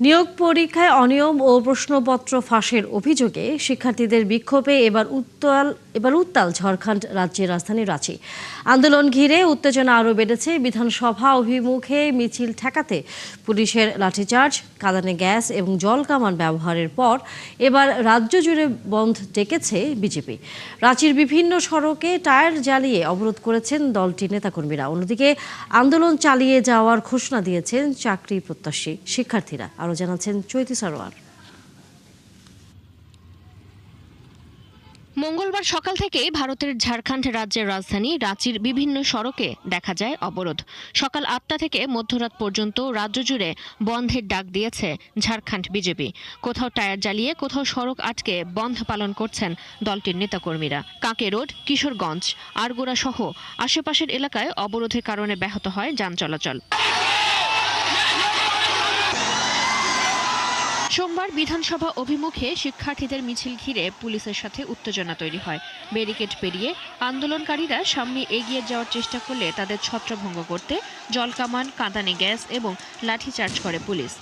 নিয়োগ পরীক্ষায় অনিয়ম ও প্রশ্নপত্র ফাঁসের অভিযোগে শিক্ষার্থীদের বিক্ষোভে এবার উত্তাল ঝাড়খণ্ড রাজ্যের রাজধানী রাঁচি। আন্দোলন ঘিরে উত্তেজনা আরও বেড়েছে। বিধানসভা অভিমুখে মিছিল ঠেকাতে পুলিশের লাঠিচার্জ, কাঁদানে গ্যাস এবং জল কামান ব্যবহারের পর এবার রাজ্য জুড়ে বন্ধ ডেকেছে বিজেপি। রাঁচির বিভিন্ন সড়কে টায়ার জ্বালিয়ে অবরোধ করেছেন দলটির নেতাকর্মীরা। অন্যদিকে আন্দোলন চালিয়ে যাওয়ার ঘোষণা দিয়েছেন চাকরি প্রত্যাশী শিক্ষার্থীরা। আরো জানাচ্ছেন চৈতি সরোয়ার। মঙ্গলবার সকাল থেকেই ভারতের ঝাড়খণ্ড রাজ্যের রাজধানী রাঁচির বিভিন্ন সড়কে দেখা যায় অবরোধ। সকাল ৮টা থেকে মধ্যরাত পর্যন্ত রাজ্য জুড়ে বন্ধের ডাক দিয়েছে ঝাড়খণ্ড বিজেপি। কোথাও টায়ার জ্বালিয়ে, কোথাও সড়ক আটকে বন্ধ পালন করছেন দলটির নেতাকর্মীরা। কাঁকে রোড, কিশোরগঞ্জ, আরগোড়া সহ আশেপাশের এলাকায় অবরোধের কারণে ব্যাহত হয় যান চলাচল। সোমবার বিধানসভা অভিমুখে শিক্ষার্থীদের মিছিল ঘিরে পুলিশের সাথে উত্তেজনা তৈরি হয়। ব্যারিকেড পেরিয়ে আন্দোলনকারীরা সামনে এগিয়ে যাওয়ার চেষ্টা করলে তাদের ছত্রভঙ্গ করতে জলকামান, কাঁদানে গ্যাস এবং লাঠিচার্জ করে পুলিশ।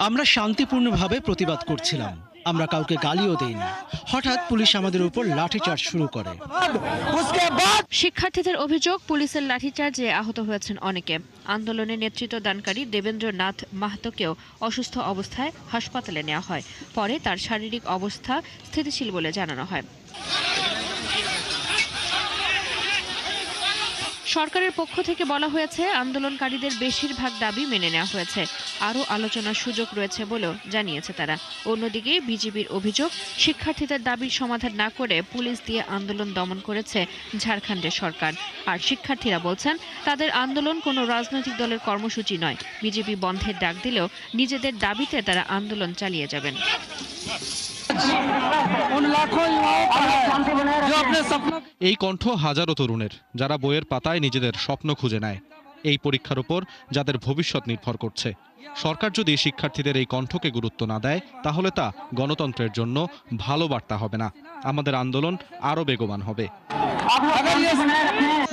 আমরা শান্তিপূর্ণভাবে প্রতিবাদ করছিলাম। আমরা কাউকে গালিও দেইনি। হঠাৎ পুলিশ আমাদের উপর লাঠিচার্জ শুরু করে। শিক্ষার্থীদের অভিযোগ, পুলিশের লাঠিচার্জে আহত হয়েছেন অনেকে। আন্দোলনের নেতৃত্ব দানকারী দেবেন্দ্রনাথ মাহাতোকেও অসুস্থ অবস্থায় হাসপাতালে নেওয়া হয়। পরে তার শারীরিক অবস্থা স্থিতিশীল বলে জানানো হয়। সরকারের পক্ষ থেকে বলা হয়েছে, আন্দোলনকারীদের বেশিরভাগ দাবি মেনে নেওয়া হয়েছে। আরও আলোচনার সুযোগ রয়েছে বলেও জানিয়েছে তারা। অন্যদিকে বিজেপির অভিযোগ, শিক্ষার্থীদের দাবির সমাধান না করে পুলিশ দিয়ে আন্দোলন দমন করেছে ঝাড়খণ্ডের সরকার। আর শিক্ষার্থীরা বলছেন, তাদের আন্দোলন কোনো রাজনৈতিক দলের কর্মসূচি নয়। বিজেপি বন্ধের ডাক দিলেও নিজেদের দাবিতে তারা আন্দোলন চালিয়ে যাবেন। এই কণ্ঠ হাজারো তরুণের, যারা বইয়ের পাতায় নিজেদের স্বপ্ন খুঁজে নেয়। এই পরীক্ষার উপর যাদের ভবিষ্যৎ নির্ভর করছে। সরকার যদি শিক্ষার্থীদের এই কণ্ঠকে গুরুত্ব না দেয়, তাহলে তা গণতন্ত্রের জন্য ভালো বার্তা হবে না। আমাদের আন্দোলন আরও বেগবান হবে।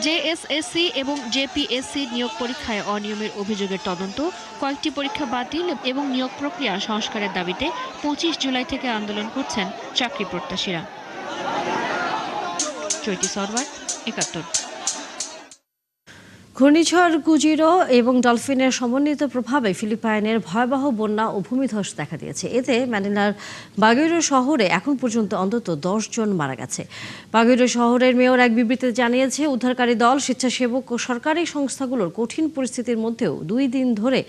জেএসএসসি এবং জেপিএসসি নিয়োগ পরীক্ষায় অনিয়মের অভিযোগের তদন্ত, কয়েকটি পরীক্ষা বাতিল এবং নিয়োগ প্রক্রিয়া সংস্কারের দাবিতে ২৫ জুলাই থেকে আন্দোলন করছেন চাকরি প্রত্যাশীরা। চৈতি সরওয়ার, ৭১। ঘূর্ণিঝড় গুজিরো এবং ডলফিনের সমন্বিত প্রভাবে ফিলিপাইনের ভয়াবহ বন্যা ও ভূমিধস দেখা দিয়েছে। এতে ম্যানিলার বাগুইরো শহরে এখন পর্যন্ত অন্তত ১০ জন মারা গেছে। বাগুইরো শহরের মেয়র এক বিবৃতিতে জানিয়েছে, উদ্ধারকারী দল, স্বেচ্ছাসেবক ও সরকারি সংস্থাগুলোর কঠিন পরিস্থিতির মধ্যেও ২ দিন ধরে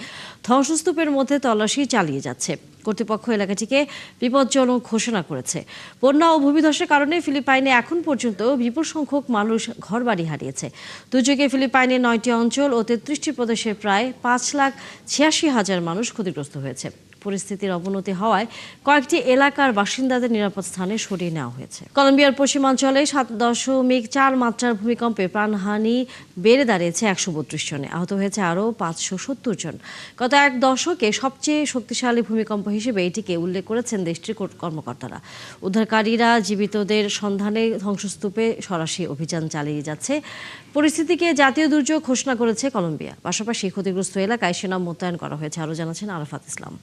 ধ্বংসস্তূপের মধ্যে তল্লাশি চালিয়ে যাচ্ছে। কর্তৃপক্ষ এলাকাটিকে বিপজ্জনক ঘোষণা করেছে। বন্যা ও ভূমিধসের কারণে ফিলিপাইনে এখন পর্যন্ত বিপুল সংখ্যক মানুষ ঘরবাড়ি হারিয়েছে। দুর্যোগে ফিলিপাইনের ৯টি অঞ্চল ও ৩৩টি প্রদেশের প্রায় ৫,৮৬,০০০ মানুষ ক্ষতিগ্রস্ত হয়েছে। পরিস্থিতির অবনতি হওয়ায় কয়েকটি এলাকার বাসিন্দাদের নিরাপদ স্থানে সরিয়ে নেওয়া হয়েছে। কলম্বিয়ার পশ্চিমাঞ্চলে ৭.৪ মাত্রার ভূমিকম্পে প্রাণহানি বেড়ে দাঁড়িয়েছে ১৩২ জনে। আহত হয়েছে আরও ৫৭০ জন। গত এক দশকে সবচেয়ে শক্তিশালী ভূমিকম্প হিসেবে এটিকে উল্লেখ করেছেন দেশটির কর্মকর্তারা। উদ্ধারকারীরা জীবিতদের সন্ধানে ধ্বংসস্তূপে সরাসরি অভিযান চালিয়ে যাচ্ছে। পরিস্থিতিকে জাতীয় দুর্যোগ ঘোষণা করেছে কলম্বিয়া। পাশাপাশি ক্ষতিগ্রস্ত এলাকায় সেনা মোতায়েন করা হয়েছে। আরও জানাচ্ছেন আরাফাত ইসলাম।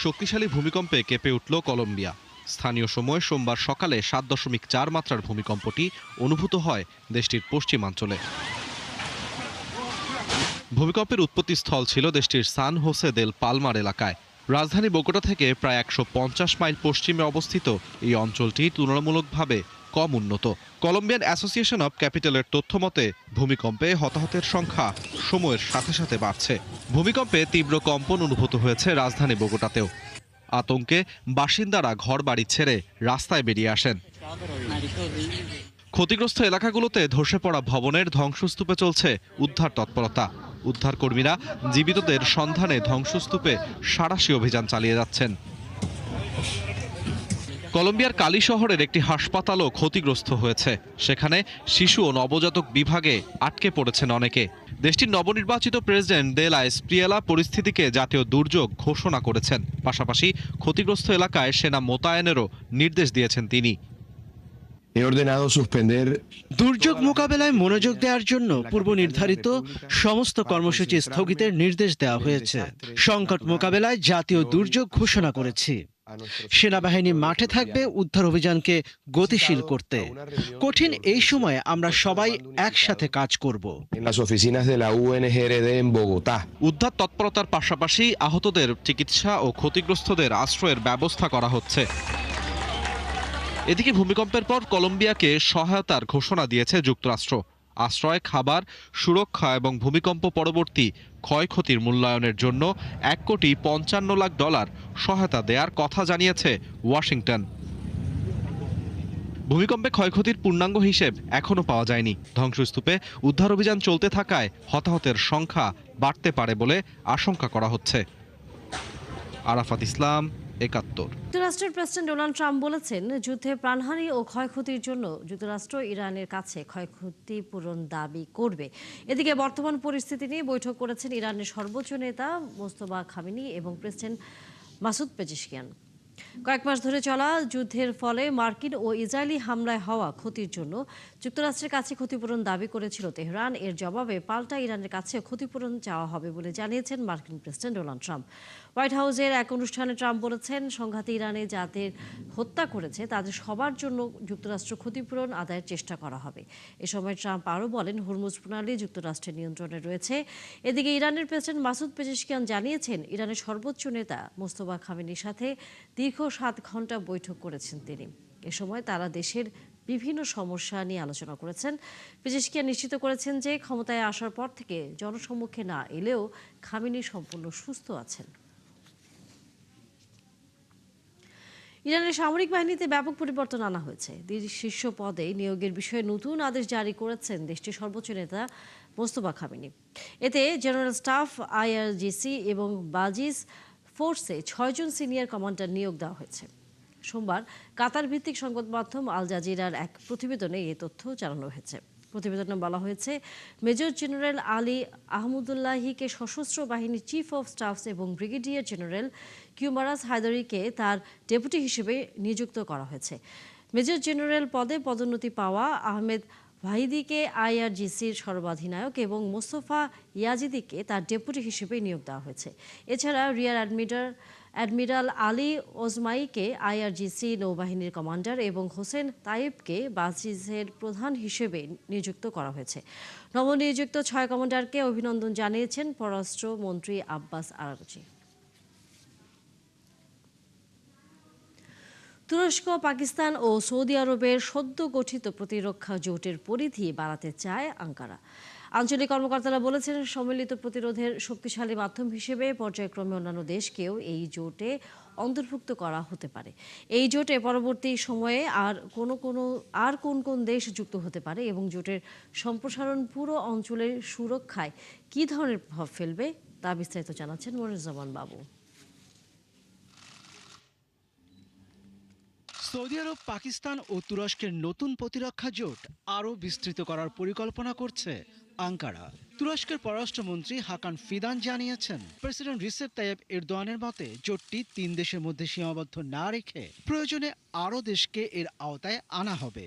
শক্তিশালী ভূমিকম্পে কেঁপে উঠল কলম্বিয়া। স্থানীয় সময় সোমবার সকালে ৭.৪ মাত্রার ভূমিকম্পটি অনুভূত হয় দেশটির পশ্চিমাঞ্চলে। ভূমিকম্পের উৎপত্তিস্থল ছিল দেশটির সান হোসে দেল পালমার এলাকায়। রাজধানী বোগোটা থেকে প্রায় ১৫০ মাইল পশ্চিমে অবস্থিত এই অঞ্চলটি তুলনামূলকভাবে কম উন্নত। কলম্বিয়ান অ্যাসোসিয়েশন অব ক্যাপিটালের তথ্য মতে, ভূমিকম্পে হতাহতের সংখ্যা সময়ের সাথে সাথে বাড়ছে। ভূমিকম্পে তীব্র কম্পন অনুভূত হয়েছে রাজধানী বোগোটাতেও। আতঙ্কে বাসিন্দারা ঘরবাড়ি ছেড়ে রাস্তায় বেরিয়ে আসেন। ক্ষতিগ্রস্ত এলাকাগুলোতে ধসে পড়া ভবনের ধ্বংসস্তূপে চলছে উদ্ধার তৎপরতা। উদ্ধারকর্মীরা জীবিতদের সন্ধানে ধ্বংসস্তূপে সাঁড়াশি অভিযান চালিয়ে যাচ্ছেন। কলম্বিয়ার কালি শহরের একটি হাসপাতালও ক্ষতিগ্রস্ত হয়েছে। সেখানে শিশু ও নবজাতক বিভাগে আটকে পড়েছেন অনেকে। দেশটির নবনির্বাচিত প্রেসিডেন্ট দেলা স্প্রিয়েলা পরিস্থিতিকে জাতীয় দুর্যোগ ঘোষণা করেছেন। পাশাপাশি ক্ষতিগ্রস্ত এলাকায় সেনা মোতায়েনেরও নির্দেশ দিয়েছেন তিনি। দুর্যোগ মোকাবেলায় মনোযোগ দেওয়ার জন্য পূর্ব নির্ধারিত সমস্ত কর্মসূচি স্থগিতের নির্দেশ দেওয়া হয়েছে। সংকট মোকাবেলায় জাতীয় দুর্যোগ ঘোষণা করেছি। সেনাবাহিনী মাঠে থাকবে উদ্ধার অভিযানকে গতিশীল করতে। কঠিন এই সময়ে আমরা সবাই একসাথে কাজ করব। উদ্ধার তৎপরতার পাশাপাশি আহতদের চিকিৎসা ও ক্ষতিগ্রস্তদের আশ্রয়ের ব্যবস্থা করা হচ্ছে। এদিকে ভূমিকম্পের পর কলম্বিয়াকে সহায়তার ঘোষণা দিয়েছে যুক্তরাষ্ট্র। আশ্রয়, খাবার, সুরক্ষা এবং ভূমিকম্প পরবর্তী ক্ষয়ক্ষতির মূল্যায়নের জন্য $1,55,00,000 সহায়তা দেওয়ার কথা জানিয়েছে ওয়াশিংটন। ভূমিকম্পে ক্ষয়ক্ষতির পূর্ণাঙ্গ হিসেব এখনও পাওয়া যায়নি। ধ্বংসস্তূপে উদ্ধার অভিযান চলতে থাকায় হতাহতের সংখ্যা বাড়তে পারে বলে আশঙ্কা করা হচ্ছে। আরাফাত ইসলাম, ৭১। যুক্তরাষ্ট্রের প্রেসিডেন্ট ডোনাল্ড ট্রাম্প বলেছেন, যুদ্ধে প্রাণহানি ও ক্ষয়ক্ষতির জন্য যুক্তরাষ্ট্র ইরানের কাছে ক্ষয়ক্ষতি পূরণ দাবি করবে। এদিকে বর্তমান পরিস্থিতি নিয়ে বৈঠক করেছেন ইরানের সর্বোচ্চ নেতা মোস্তফা খামেনি এবং প্রেসিডেন্ট মাসুদ পেজেশকিয়ান। কয়েক মাস ধরে চলা যুদ্ধের ফলে মার্কিন ও ইসরায়েলি হামলায় হওয়া ক্ষতির জন্য যুক্তরাষ্ট্রের কাছে ক্ষতিপূরণ দাবি করেছিল তেহরান। এর জবাবে পাল্টা ইরানের কাছে ক্ষতিপূরণ চাওয়া হবে বলে জানিয়েছেন মার্কিন প্রেসিডেন্ট ডোনাল্ড ট্রাম্প। হোয়াইট হাউসের এক অনুষ্ঠানে ট্রাম্প বলেছেন, সংঘাতে ইরানে যাদের হত্যা করেছে তাদের সবার জন্য যুক্তরাষ্ট্র ক্ষতিপূরণ আদায়ের চেষ্টা করা হবে। এ সময় ট্রাম্প আরও বলেন, হরমুজ প্রণালী যুক্তরাষ্ট্রের নিয়ন্ত্রণে রয়েছে। এদিকে ইরানের প্রেসিডেন্ট মাসুদ পেজেশকিয়ান জানিয়েছেন, ইরানের সর্বোচ্চ নেতা মোস্তফা খামেনির সাথে দীর্ঘ 7 ঘন্টা বৈঠক করেছেন তিনি। এ সময় তারা দেশের বিভিন্ন সমস্যা নিয়ে আলোচনা করেছেন। পেজেশকিয়ান নিশ্চিত করেছেন যে ক্ষমতায় আসার পর থেকে জনসম্মুখে না এলেও খামেনি সম্পূর্ণ সুস্থ আছেন। ইরানের সামরিক বাহিনীতে ব্যাপক পরিবর্তন আনা হয়েছে। শীর্ষ পদে নিয়োগের বিষয়ে নতুন আদেশ জারি করেছেন দেশটির সর্বোচ্চ নেতা মোস্তফা খামেনি। এতে জেনারেল স্টাফ, আইআরজিসি এবং বাজিস ফোর্সে 6 জন সিনিয়র কমান্ডার নিয়োগ দেওয়া হয়েছে। সোমবার কাতার ভিত্তিক সংবাদ মাধ্যম আল জাজিরার এক প্রতিবেদনে এই তথ্য জানানো হয়েছে। প্রতিবেদনে বলা হয়েছে, মেজর জেনারেল আলী আহমদুল্লাহিকে সশস্ত্র বাহিনীর চিফ অফ স্টাফস এবং ব্রিগেডিয়ার জেনারেল কিউমারাস হায়দারিকে তার ডেপুটি হিসেবে নিযুক্ত করা হয়েছে। মেজর জেনারেল পদে পদোন্নতি পাওয়া আহমেদ ভাহিদিকে আইআরজিসির সর্বাধিনায়ক এবং মোস্তফা ইয়াজিদিকে তার ডেপুটি হিসেবে নিয়োগ দেওয়া হয়েছে। এছাড়া রিয়ার অ্যাডমিরাল আলী ওজমাইকে আইআরজিসি নৌবাহিনীর কমান্ডার এবং হোসেন তাইবকে বাজিসের প্রধান হিসেবে নিযুক্ত করা হয়েছে। নবনিযুক্ত 6 কমান্ডারকে অভিনন্দন জানিয়েছেন পররাষ্ট্রমন্ত্রী আব্বাস আরাগচি। তুরস্ক, পাকিস্তান ও সৌদি আরবের সদ্য গঠিত প্রতিরক্ষা জোটের পরিধি বাড়াতে চায় আঙ্কারা। আঞ্চলিক কর্মকর্তারা বলেছেন, সম্মিলিত প্রতিরোধের শক্তিশালী মাধ্যম হিসেবে পর্যায়ক্রমে অন্যান্য দেশকেও এই জোটে অন্তর্ভুক্ত করা হতে পারে। এই জোটে পরবর্তী সময়ে আর কোন দেশ যুক্ত হতে পারে এবং জোটের সম্প্রসারণ পুরো অঞ্চলের সুরক্ষায় কী ধরনের প্রভাব ফেলবে তা বিস্তারিত জানাচ্ছেন মনিরুজ্জামান বাবু। সৌদি আরব, পাকিস্তান ও তুরস্কের নতুন প্রতিরক্ষা জোট আরও বিস্তৃত করার পরিকল্পনা করছে আঙ্কারা। তুরস্কের পররাষ্ট্রমন্ত্রী হাকান ফিদান জানিয়েছেন, প্রেসিডেন্ট রিসেপ তাইয়েপ এরদোয়ানের মতে জোটটি 3 দেশের মধ্যে সীমাবদ্ধ না রেখে প্রয়োজনে আরও দেশকে এর আওতায় আনা হবে।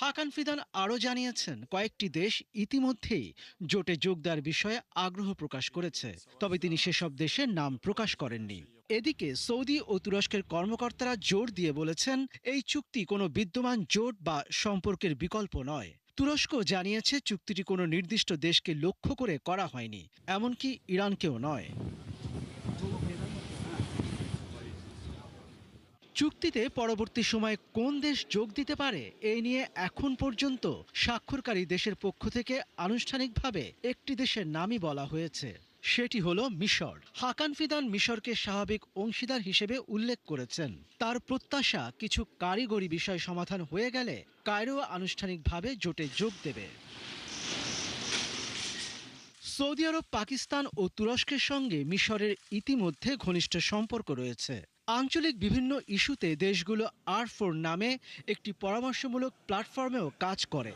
হাকান ফিদান আরও জানিয়েছেন, কয়েকটি দেশ ইতিমধ্যেই জোটে যোগ দেওয়ার বিষয়ে আগ্রহ প্রকাশ করেছে, তবে তিনি সেসব দেশের নাম প্রকাশ করেননি। এদিকে সৌদি ও তুরস্কের কর্মকর্তারা জোর দিয়ে বলেছেন, এই চুক্তি কোনো বিদ্যমান জোট বা সম্পর্কের বিকল্প নয়। তুরস্ক জানিয়েছে, চুক্তিটি কোনো নির্দিষ্ট দেশকে লক্ষ্য করে করা হয়নি, এমনকি ইরানকেও নয়। চুক্তিতে পরবর্তী সময়ে কোন দেশ যোগ দিতে পারে এই নিয়ে এখন পর্যন্ত স্বাক্ষরকারী দেশের পক্ষ থেকে আনুষ্ঠানিকভাবে একটি দেশের নামই বলা হয়েছে, সেটি হলো মিশর। হাকান ফিদান মিশরকে স্বাভাবিক অংশীদার হিসেবে উল্লেখ করেছেন। তার প্রত্যাশা, কিছু কারিগরি বিষয় সমাধান হয়ে গেলে কায়রো আনুষ্ঠানিকভাবে জোটে যোগ দেবে। সৌদি আরব, পাকিস্তান ও তুরস্কের সঙ্গে মিশরের ইতিমধ্যে ঘনিষ্ঠ সম্পর্ক রয়েছে। আঞ্চলিক বিভিন্ন ইস্যুতে দেশগুলো R4 নামে একটি পরামর্শমূলক প্ল্যাটফর্মেও কাজ করে।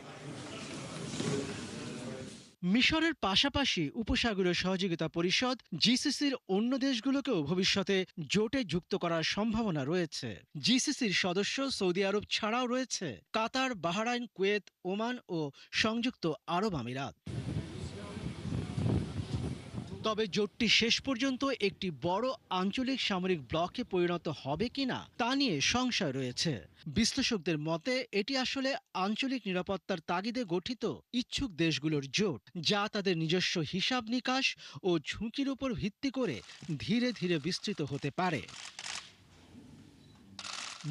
মিশরের পাশাপাশি উপসাগরীয় সহযোগিতা পরিষদ জিসিসির অন্য দেশগুলোকেও ভবিষ্যতে জোটে যুক্ত করার সম্ভাবনা রয়েছে। জিসিসির সদস্য সৌদি আরব ছাড়াও রয়েছে কাতার, বাহরাইন, কুয়েত, ওমান ও সংযুক্ত আরব আমিরাত। তবে জোটটি শেষ পর্যন্ত একটি বড় আঞ্চলিক সামরিক ব্লকে পরিণত হবে কিনা তা নিয়ে সংশয় রয়েছে। বিশ্লেষকদের মতে এটি আসলে আঞ্চলিক নিরাপত্তার তাগিদে গঠিত ইচ্ছুক দেশগুলোর জোট, যা তাদের নিজস্ব হিসাব নিকাশ ও ঝুঁকির উপর ভিত্তি করে ধীরে ধীরে বিস্তৃত হতে পারে।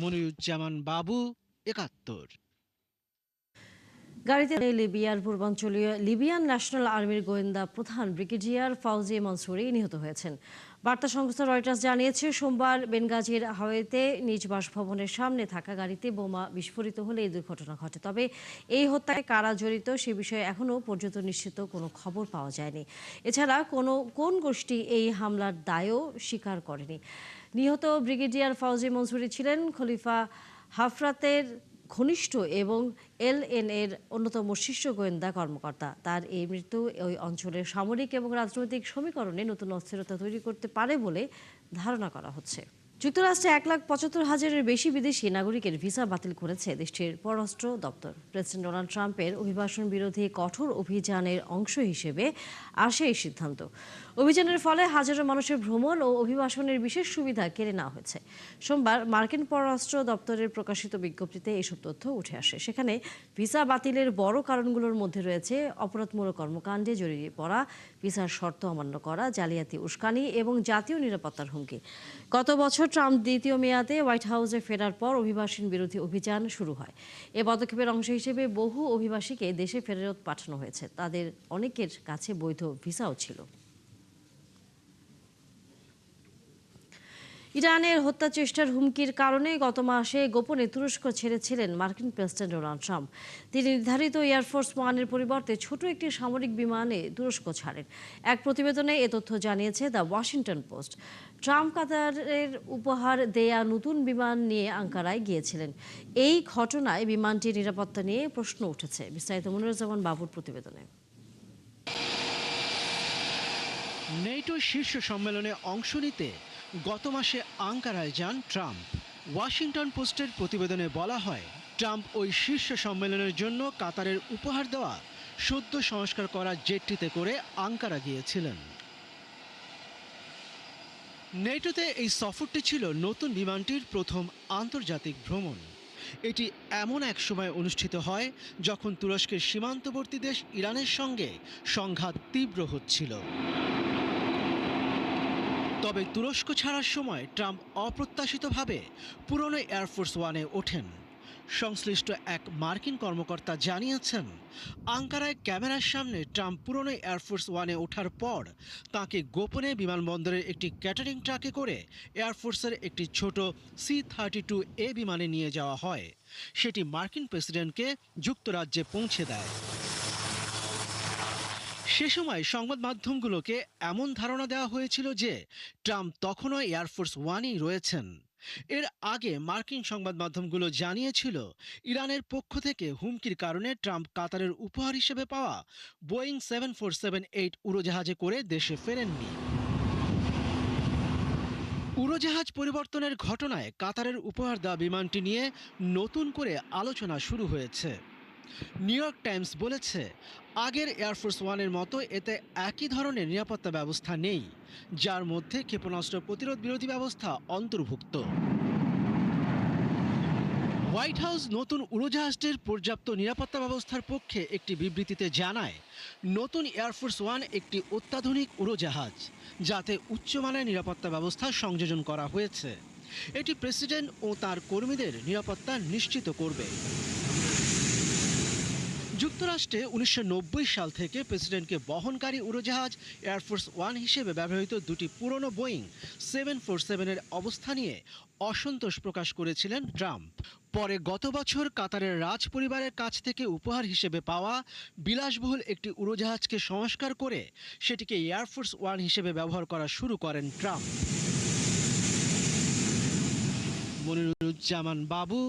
মনিরুজ্জামান বাবু, ৭১। গাড়িতে লিবিয়ার পূর্বাঞ্চলীয় লিবিয়ান ন্যাশনাল আর্মির গোয়েন্দা প্রধান ব্রিগেডিয়ার ফাউজি মনসুরি নিহত হয়েছেন। বার্তা সংস্থা রয়টার্স জানিয়েছে, সোমবার বেনগাজির হাওয়েতে নিজ বাসভবনের সামনে থাকা গাড়িতে বোমা বিস্ফোরিত হলে এই দুর্ঘটনা ঘটে। তবে এই হত্যায় কারা জড়িত সে বিষয়ে এখনও পর্যন্ত নিশ্চিত কোনো খবর পাওয়া যায়নি। এছাড়া কোন গোষ্ঠী এই হামলার দায়ও স্বীকার করেনি। নিহত ব্রিগেডিয়ার ফাউজি মনসুরি ছিলেন খলিফা হাফরাতের ঘনিষ্ঠ এবং এলএনএর অন্যতম শীর্ষ গোয়েন্দা কর্মকর্তা। তার এই মৃত্যু ওই অঞ্চলের সামরিক এবং রাজনৈতিক সমীকরণে নতুন অস্থিরতা তৈরি করতে পারে বলে ধারণা করা হচ্ছে। যুক্তরাষ্ট্রে ১,৭৫,০০০-এর বেশি বিদেশি নাগরিকের ভিসা বাতিল করেছে দেশটির পররাষ্ট্র দপ্তর। প্রেসিডেন্ট ডোনাল্ড ট্রাম্পের অভিবাসন বিরোধী কঠোর অভিযানের অংশ হিসেবে আসে এই সিদ্ধান্ত। অভিযানের ফলে হাজারো মানুষের ভ্রমণ ও অভিবাসনের বিশেষ সুবিধা কেড়ে নেওয়া হয়েছে। সোমবার মার্কিন পররাষ্ট্র দপ্তরের প্রকাশিত বিজ্ঞপ্তিতে এসব তথ্য উঠে আসে। সেখানে ভিসা বাতিলের বড় কারণগুলোর মধ্যে রয়েছে অপরাধমূলক কর্মকাণ্ডে জড়িয়ে পড়া, ভিসার শর্ত অমান্য করা, জালিয়াতি, উস্কানি এবং জাতীয় নিরাপত্তার হুমকি। গত বছর ট্রাম্প দ্বিতীয় মেয়াদে হোয়াইট হাউসে ফেরার পর অভিবাসন বিরোধী অভিযান শুরু হয়। এ পদক্ষেপের অংশ হিসেবে বহু অভিবাসীকে দেশে ফেরত পাঠানো হয়েছে। তাদের অনেকের কাছে বৈধ ভিসাও ছিল। ইরানের হত্যা চেষ্টার হুমকির কারণে গত মাসে গোপনে তুরস্ক ছেড়েছিলেন মার্কিন প্রেসিডেন্ট ডোনাল্ড ট্রাম্প। তিনি নির্ধারিত এয়ারফোর্স ওয়ানের পরিবর্তে ছোট একটি সামরিক বিমানে তুরস্ক ছাড়েন। এক প্রতিবেদনে এ তথ্য জানিয়েছে দ্য ওয়াশিংটন পোস্ট। ট্রাম্প কাতারের উপহার দেয়া নতুন বিমান নিয়ে আঙ্কারায় গিয়েছিলেন। এই ঘটনায় বিমানটির নিরাপত্তা নিয়ে প্রশ্ন উঠেছে। বিস্তারিত মনিরুজ্জামান বাবুর প্রতিবেদনে। নেটো শীর্ষ সম্মেলনে অংশ নিতে গত মাসে আঙ্কারায় যান ট্রাম্প। ওয়াশিংটন পোস্টের প্রতিবেদনে বলা হয়, ট্রাম্প ওই শীর্ষ সম্মেলনের জন্য কাতারের উপহার দেওয়া সদ্য সংস্কার করা জেটটিতে করে আঙ্কারা গিয়েছিলেন। নেটোতে এই সফরটি ছিল নতুন বিমানটির প্রথম আন্তর্জাতিক ভ্রমণ। এটি এমন এক সময় অনুষ্ঠিত হয় যখন তুরস্কের সীমান্তবর্তী দেশ ইরানের সঙ্গে সংঘাত তীব্র হচ্ছিল। তবে তুরস্ক ছাড়ার সময় ট্রাম্প অপ্রত্যাশিতভাবে পুরনো এয়ারফোর্স ওয়ানে ওঠেন। সংশ্লিষ্ট এক মার্কিন কর্মকর্তা জানিয়েছেন, আঙ্কারায় ক্যামেরার সামনে ট্রাম্প পুরনো এয়ারফোর্স ওয়ানে ওঠার পর তাকে গোপনে বিমানবন্দরের একটি ক্যাটারিং ট্রাকে করে এয়ারফোর্সের একটি ছোট C-32A বিমানে নিয়ে যাওয়া হয়। সেটি মার্কিন প্রেসিডেন্টকে যুক্তরাজ্যে পৌঁছে দেয়। সে সময় সংবাদ মাধ্যমগুলোকে এমন ধারণা দেওয়া হয়েছিল যে ট্রাম্প তখনও এয়ারফোর্স ওয়ানেই রয়েছেন। এর আগে মার্কিন সংবাদ মাধ্যমগুলো জানিয়েছিল, ইরানের পক্ষ থেকে হুমকির কারণে ট্রাম্প কাতারের উপহার হিসেবে পাওয়া বোয়িং 747-8 উড়োজাহাজে করে দেশে ফেরেননি। উড়োজাহাজ পরিবর্তনের ঘটনায় কাতারের উপহার দেওয়া বিমানটি নিয়ে নতুন করে আলোচনা শুরু হয়েছে। নিউ ইয়র্ক টাইমস বলেছে, আগের এয়ারফোর্স ওয়ানের মতো এতে একই ধরনের নিরাপত্তা ব্যবস্থা নেই, যার মধ্যে ক্ষেপণাস্ত্র প্রতিরোধ বিরোধী ব্যবস্থা অন্তর্ভুক্ত। হোয়াইট হাউস নতুন উড়োজাহাজটির পর্যাপ্ত নিরাপত্তা ব্যবস্থার পক্ষে একটি বিবৃতিতে জানায়, নতুন এয়ারফোর্স ওয়ান একটি অত্যাধুনিক উড়োজাহাজ, যাতে উচ্চমানের নিরাপত্তা ব্যবস্থা সংযোজন করা হয়েছে। এটি প্রেসিডেন্ট ও তার কর্মীদের নিরাপত্তা নিশ্চিত করবে। যুক্তরাষ্ট্রে ১৯৯০ সাল থেকে প্রেসিডেন্টকে বহনকারী উড়োজাহাজ এয়ারফোর্স ওয়ান হিসেবে ব্যবহৃত দুটি পুরনো বোয়িং 747-এর অবস্থা নিয়ে অসন্তোষ প্রকাশ করেছিলেন ট্রাম্প। পরে গত বছর কাতারের রাজ পরিবারের কাছ থেকে উপহার হিসেবে পাওয়া বিলাসবহুল একটি উড়োজাহাজকে সংস্কার করে সেটিকে এয়ারফোর্স ওয়ান হিসেবে ব্যবহার করা শুরু করেন ট্রাম্প। মনিরুজ্জামান বাবু,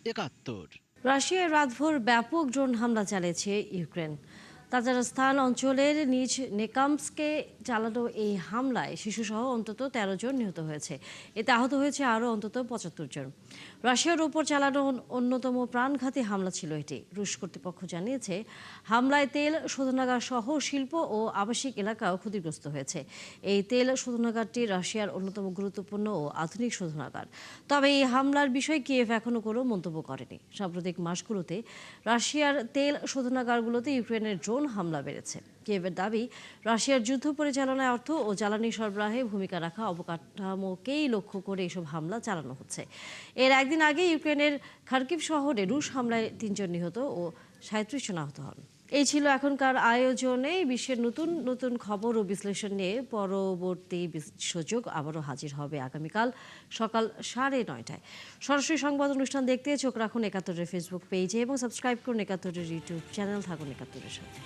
৭১। রাশিয়ায় রাতভর ব্যাপক ড্রোন হামলা চালিয়েছে ইউক্রেন। তাজারস্তান অঞ্চলের নিজ নেকামসকে চালানো এই হামলায় শিশুসহ অন্তত ১৩ জন নিহত হয়েছে। এতে আহত হয়েছে আরও অন্তত ৭৫ জন। রাশিয়ার ওপর চালানো অন্যতম প্রাণঘাতী হামলা ছিল এটি। রুশ কর্তৃপক্ষ জানিয়েছে হামলায় তেল শোধনাগার সহ শিল্প ও আবাসিক এলাকাও ক্ষতিগ্রস্ত হয়েছে। এই তেল শোধনাগারটি রাশিয়ার অন্যতম গুরুত্বপূর্ণ ও আধুনিক শোধনাগার। তবে এই হামলার বিষয়ে কিয়েভ এখনও কোনো মন্তব্য করেনি। সাম্প্রতিক মাসগুলোতে রাশিয়ার তেল শোধনাগারগুলোতে ইউক্রেনের ড্রোন হামলা বেড়েছে। কিয়েভের দাবি, রাশিয়ার যুদ্ধ পরিচালনায় অর্থ ও জ্বালানি সরবরাহে ভূমিকা রাখা অবকাঠামোকেই লক্ষ্য করে এসব হামলা চালানো হচ্ছে। এর একদিন আগে ইউক্রেনের খার্কিভ শহরে রুশ হামলায় ৩ জন নিহত ও ৩৭ জন আহত হন। এই ছিল এখনকার আয়োজনে। বিশ্বের নতুন নতুন খবর ও বিশ্লেষণ নিয়ে পরবর্তী সুযোগ আবারও হাজির হবে আগামীকাল সকাল ৯:৩০। সরাসরি সংবাদ অনুষ্ঠান দেখতে চোখ রাখুন ৭১-এর ফেসবুক পেজে এবং সাবস্ক্রাইব করুন ৭১-এর ইউটিউব চ্যানেল। থাকুন ৭১-এর সাথে।